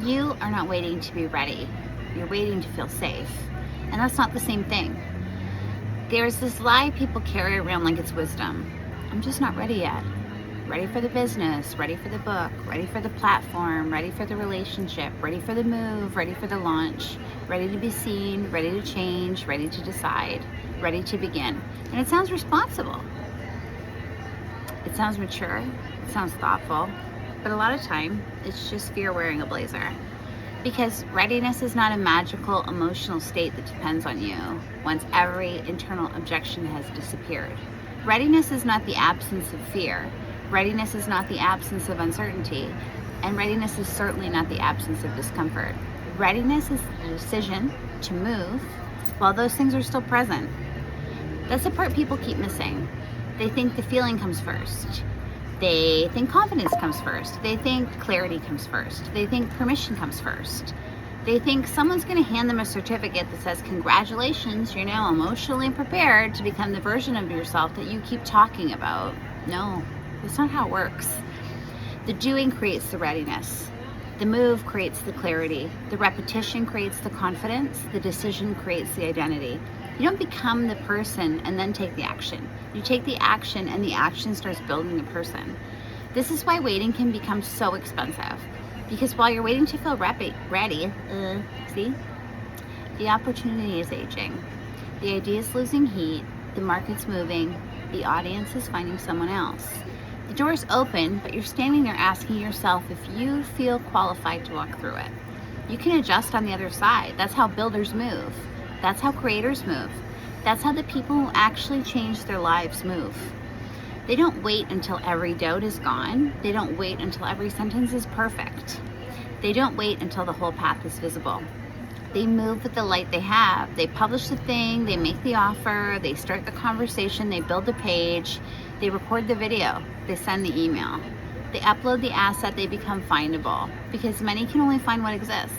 You are not waiting to be ready. You're waiting to feel safe. And that's not the same thing. There's this lie people carry around like it's wisdom. I'm just not ready yet. Ready for the business, ready for the book, ready for the platform, ready for the relationship, ready for the move, ready for the launch, ready to be seen, ready to change, ready to decide, ready to begin. And it sounds responsible. It sounds mature. It sounds thoughtful. But a lot of time, it's just fear wearing a blazer. Because readiness is not a magical emotional state that depends on you once every internal objection has disappeared. Readiness is not the absence of fear. Readiness is not the absence of uncertainty. And readiness is certainly not the absence of discomfort. Readiness is the decision to move while those things are still present. That's the part people keep missing. They think the feeling comes first. They think confidence comes first. They think clarity comes first. They think permission comes first. They think someone's going to hand them a certificate that says, congratulations, you're now emotionally prepared to become the version of yourself that you keep talking about. No, that's not how it works. The doing creates the readiness. The move creates the clarity. The repetition creates the confidence. The decision creates the identity. You don't become the person and then take the action. You take the action and the action starts building the person. This is why waiting can become so expensive. Because while you're waiting to feel ready, the opportunity is aging. The idea is losing heat. The market's moving. The audience is finding someone else. The door's open, but you're standing there asking yourself if you feel qualified to walk through it. You can adjust on the other side. That's how builders move. That's how creators move. That's how the people who actually change their lives move. They don't wait until every doubt is gone. They don't wait until every sentence is perfect. They don't wait until the whole path is visible. They move with the light they have. They publish the thing, they make the offer, they start the conversation, they build the page, they record the video, they send the email. They upload the asset, they become findable. Because many can only find what exists.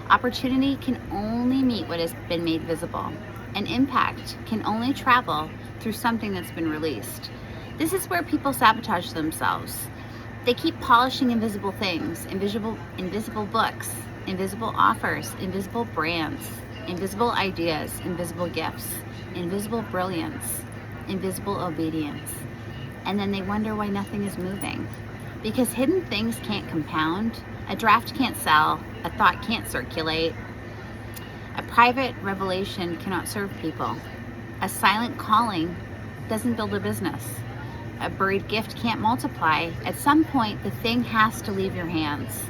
Opportunity can only meet what has been made visible. And impact can only travel through something that's been released. This is where people sabotage themselves. They keep polishing invisible things, invisible books, invisible offers, invisible brands, invisible ideas, invisible gifts, invisible brilliance, invisible obedience. And then they wonder why nothing is moving. Because hidden things can't compound, a draft can't sell, a thought can't circulate, a private revelation cannot serve people, a silent calling doesn't build a business, a buried gift can't multiply. At some point, the thing has to leave your hands.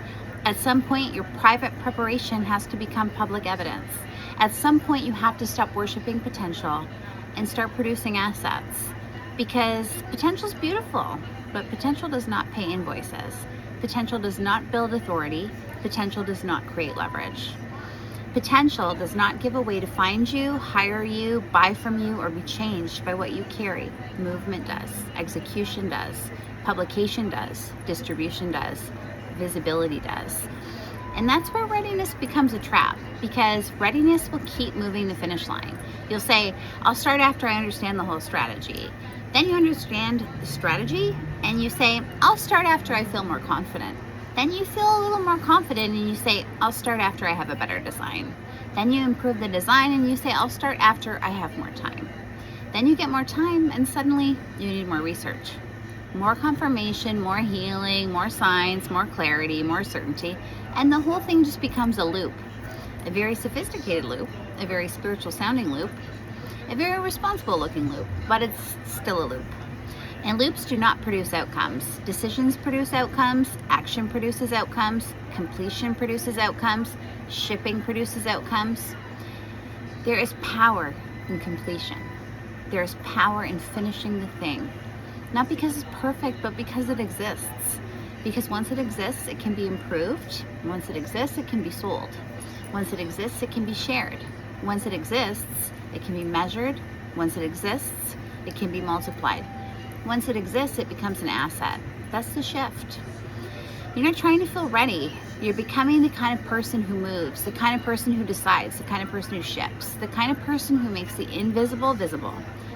At some point, your private preparation has to become public evidence. At some point, you have to stop worshiping potential and start producing assets. Because potential is beautiful, but potential does not pay invoices. Potential does not build authority. Potential does not create leverage. Potential does not give a way to find you, hire you, buy from you, or be changed by what you carry. Movement does. Execution does. Publication does. Distribution does. Visibility does. And that's where readiness becomes a trap, because readiness will keep moving the finish line. You'll say, I'll start after I understand the whole strategy. Then you understand the strategy and you say, I'll start after I feel more confident. Then you feel a little more confident and you say, I'll start after I have a better design. Then you improve the design and you say, I'll start after I have more time. Then you get more time and suddenly you need more research. More confirmation, more healing, more science, more clarity, more certainty. And the whole thing just becomes a loop. A very sophisticated loop, a very spiritual sounding loop, a very responsible looking loop, but it's still a loop. And loops do not produce outcomes. Decisions produce outcomes, action produces outcomes, completion produces outcomes, shipping produces outcomes. There is power in completion. There is power in finishing the thing. Not because it's perfect, but because it exists. Because once it exists, it can be improved. Once it exists, it can be sold. Once it exists, it can be shared. Once it exists, it can be measured. Once it exists, it can be multiplied. Once it exists, it becomes an asset. That's the shift. You're not trying to feel ready. You're becoming the kind of person who moves, the kind of person who decides, the kind of person who ships, the kind of person who makes the invisible visible,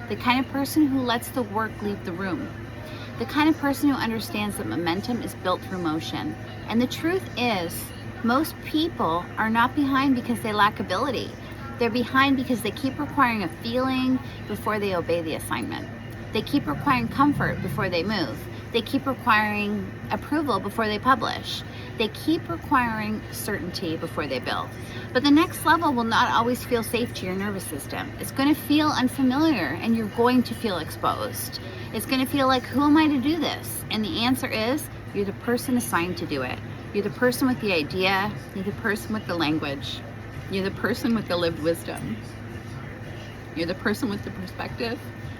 the kind of person who lets the work leave the room, the kind of person who understands that momentum is built through motion. And the truth is, Most people are not behind because they lack ability. They're behind because they keep requiring a feeling before they obey the assignment. They keep requiring comfort before they move. They keep requiring approval before they publish. They keep requiring certainty before they build. But the next level will not always feel safe to your nervous system. It's going to feel unfamiliar and you're going to feel exposed. It's going to feel like, who am I to do this? And the answer is, you're the person assigned to do it. You're the person with the idea. You're the person with the language. You're the person with the lived wisdom. You're the person with the perspective.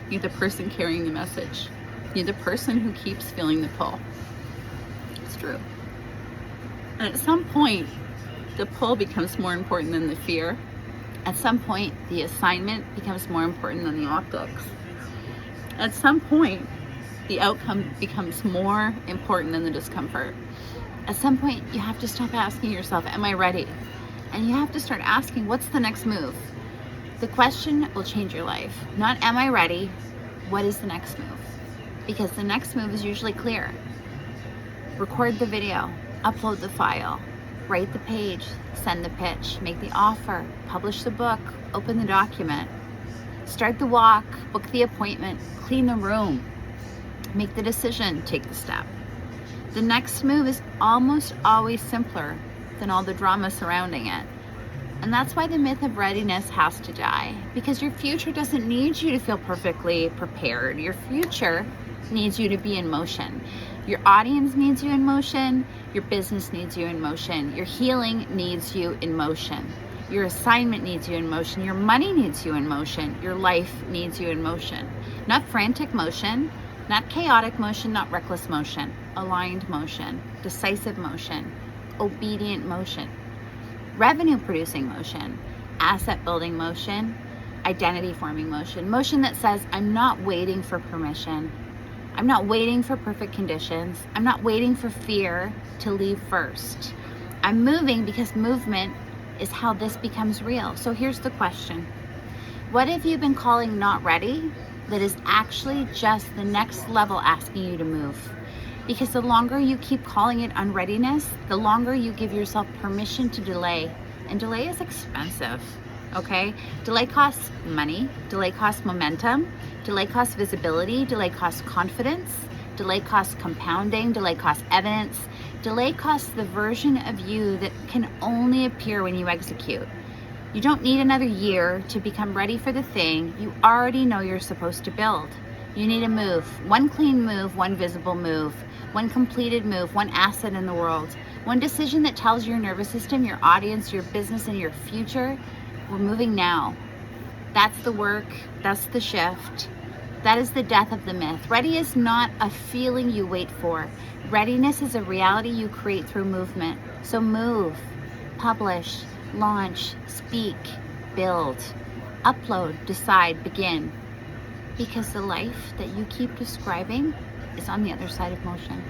You're the person carrying the message. You're the person who keeps feeling the pull. It's true. And at some point, the pull becomes more important than the fear. At some point, the assignment becomes more important than the optics. At some point, the outcome becomes more important than the discomfort. At some point, you have to stop asking yourself, am I ready? And you have to start asking, what's the next move? The question will change your life. Not, am I ready? What is the next move? Because the next move is usually clear. Record the video, upload the file, write the page, send the pitch, make the offer, publish the book, open the document, start the walk, book the appointment, clean the room, make the decision, take the step. The next move is almost always simpler than all the drama surrounding it. And that's why the myth of readiness has to die, because your future doesn't need you to feel perfectly prepared. Your future needs you to be in motion. Your audience needs you in motion. Your business needs you in motion. Your healing needs you in motion. Your assignment needs you in motion. Your money needs you in motion. Your life needs you in motion. Not frantic motion, not chaotic motion, not reckless motion. Aligned motion, decisive motion, obedient motion, revenue producing motion, asset building motion, identity forming motion, motion that says, I'm not waiting for permission. I'm not waiting for perfect conditions. I'm not waiting for fear to leave first. I'm moving because movement is how this becomes real. So here's the question. What have you been calling not ready that is actually just the next level asking you to move? Because the longer you keep calling it unreadiness, the longer you give yourself permission to delay. And delay is expensive, okay? Delay costs money, delay costs momentum, delay costs visibility, delay costs confidence, delay costs compounding, delay costs evidence, delay costs the version of you that can only appear when you execute. You don't need another year to become ready for the thing you already know you're supposed to build. You need a move, one clean move, one visible move, one completed move, one asset in the world, one decision that tells your nervous system, your audience, your business, and your future, we're moving now. That's the work, that's the shift, that is the death of the myth. Ready is not a feeling you wait for. Readiness is a reality you create through movement. So move, publish, launch, speak, build, upload, decide, begin. Because the life that you keep describing is on the other side of motion.